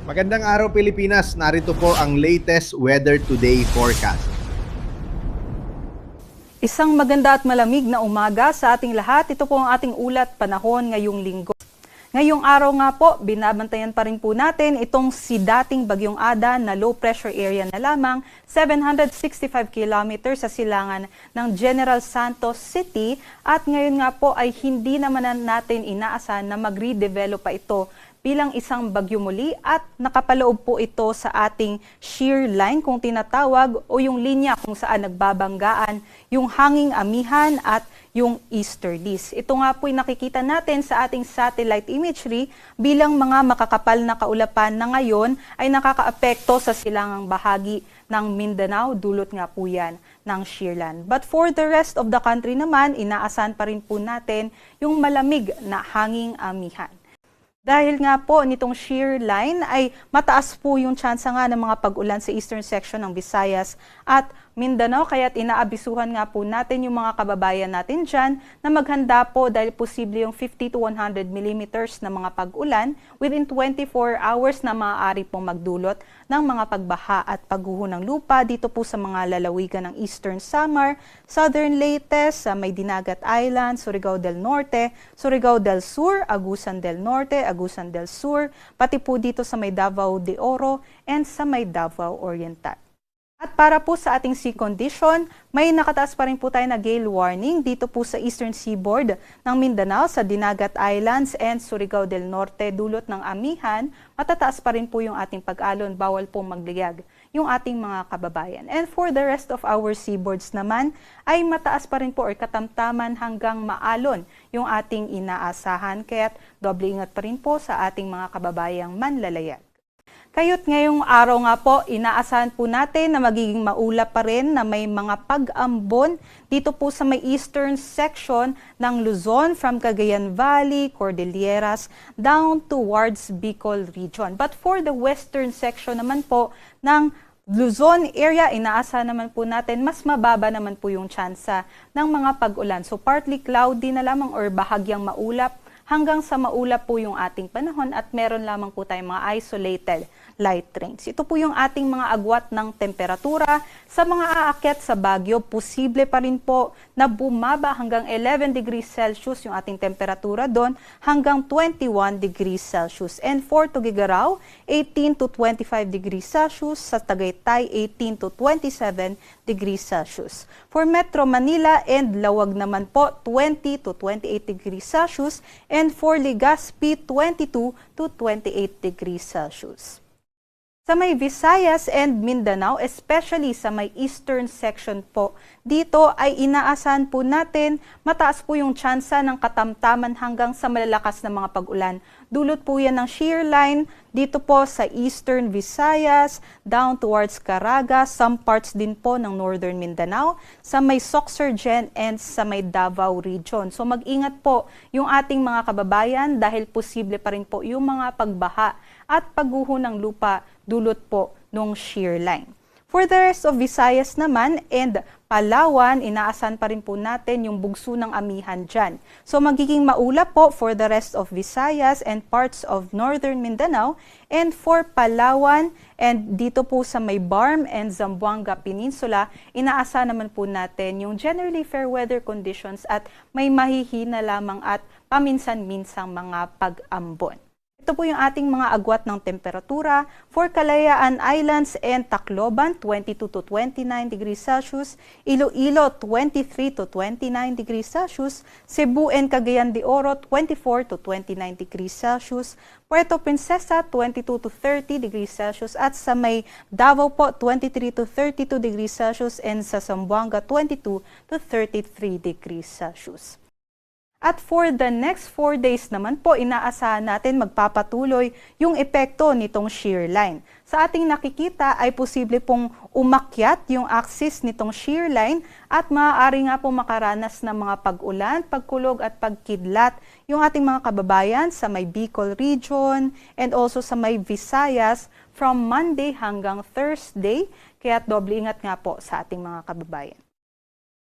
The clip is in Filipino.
Magandang araw Pilipinas, narito po ang latest Weather Today forecast. Isang maganda at malamig na umaga sa ating lahat. Ito po ang ating ulat panahon ngayong linggo. Ngayong araw nga po, binabantayan pa rin po natin itong si dating Bagyong Ada na low pressure area na lamang 765 kilometers sa silangan ng General Santos City at ngayon nga po ay hindi naman natin inaasahan na mag-redevelop pa ito bilang isang bagyo muli at nakapaloob po ito sa ating shear line kung tinatawag o yung linya kung saan nagbabanggaan yung hanging amihan at yung easterlies. Ito nga po ay nakikita natin sa ating satellite imagery bilang mga makakapal na kaulapan na ngayon ay nakakaapekto sa silangang bahagi ng Mindanao, dulot nga po yan ng shearland. But for the rest of the country naman, inaasahan pa rin po natin yung malamig na hanging amihan. Dahil nga po nitong shear line ay mataas po yung tsansa nga ng mga pag-ulan sa eastern section ng Visayas at Mindanao, kaya't inaabisuhan nga po natin yung mga kababayan natin dyan na maghanda po dahil posible yung 50 to 100 millimeters na mga pag-ulan within 24 hours na maaari pong magdulot ng mga pagbaha at pagguho ng lupa dito po sa mga lalawigan ng Eastern Samar, Southern Leyte, sa May Dinagat Island, Surigao del Norte, Surigao del Sur, Agusan del Norte, Agusan del Sur, pati po dito sa May Davao de Oro and sa May Davao Oriental. At para po sa ating sea condition, may nakataas pa rin po tayo na gale warning dito po sa eastern seaboard ng Mindanao, sa Dinagat Islands and Surigao del Norte, dulot ng amihan. Matataas pa rin po yung ating pag-alon, bawal po magliyag yung ating mga kababayan. And for the rest of our seaboards naman, ay mataas pa rin po or katamtaman hanggang maalon yung ating inaasahan. Kaya't doble ingat pa rin po sa ating mga kababayang manlalayag. Kaya't ngayong araw nga po, inaasahan po natin na magiging maulap pa rin na may mga pag-ambon dito po sa may eastern section ng Luzon from Cagayan Valley, Cordilleras, down towards Bicol region. But for the western section naman po ng Luzon area, inaasahan naman po natin mas mababa naman po yung tsansa ng mga pag-ulan. So partly cloudy na lamang or bahagyang maulap hanggang sa maulap po yung ating panahon at meron lamang po tayong mga isolated light rains. Ito po yung ating mga agwat ng temperatura. Sa mga aakyat sa Baguio, posible pa rin po na bumaba hanggang 11 degrees Celsius yung ating temperatura doon hanggang 21 degrees Celsius. And for Tuguegarao, 18 to 25 degrees Celsius. Sa Tagaytay, 18 to 27 degrees Celsius. For Metro Manila and Lawag naman po, 20 to 28 degrees Celsius. And for Legazpi, 22 to 28 degrees Celsius. Sa may Visayas and Mindanao, especially sa may eastern section po, dito ay inaasahan po natin mataas po yung tsansa ng katamtaman hanggang sa malalakas na mga pag-ulan. Dulot po yan ng shear line dito po sa eastern Visayas, down towards Caraga, some parts din po ng northern Mindanao, sa may Sorsogon and sa may Davao region. So mag-ingat po yung ating mga kababayan dahil posible pa rin po yung mga pagbaha at pagguho ng lupa dulot po ng shear line. For the rest of Visayas naman and Palawan, inaasahan pa rin po natin yung bugso ng amihan dyan. So magiging maulap po for the rest of Visayas and parts of northern Mindanao. And for Palawan and dito po sa may Barm and Zamboanga Peninsula, inaasahan naman po natin yung generally fair weather conditions at may mahihina lamang at paminsan-minsang mga pag-ambon. Ito po yung ating mga agwat ng temperatura. For Kalayaan Islands and Tacloban, 22 to 29 degrees Celsius. Iloilo, 23 to 29 degrees Celsius. Cebu and Cagayan de Oro, 24 to 29 degrees Celsius. Puerto Princesa, 22 to 30 degrees Celsius. At sa may Davao po, 23 to 32 degrees Celsius. And sa Zamboanga, 22 to 33 degrees Celsius. At for the next 4 days naman po, inaasahan natin magpapatuloy yung epekto nitong shear line. Sa ating nakikita ay posible pong umakyat yung axis nitong shear line at maaari nga po makaranas ng mga pag-ulan, pagkulog at pagkidlat yung ating mga kababayan sa may Bicol region and also sa may Visayas from Monday hanggang Thursday. Kaya doble ingat nga po sa ating mga kababayan.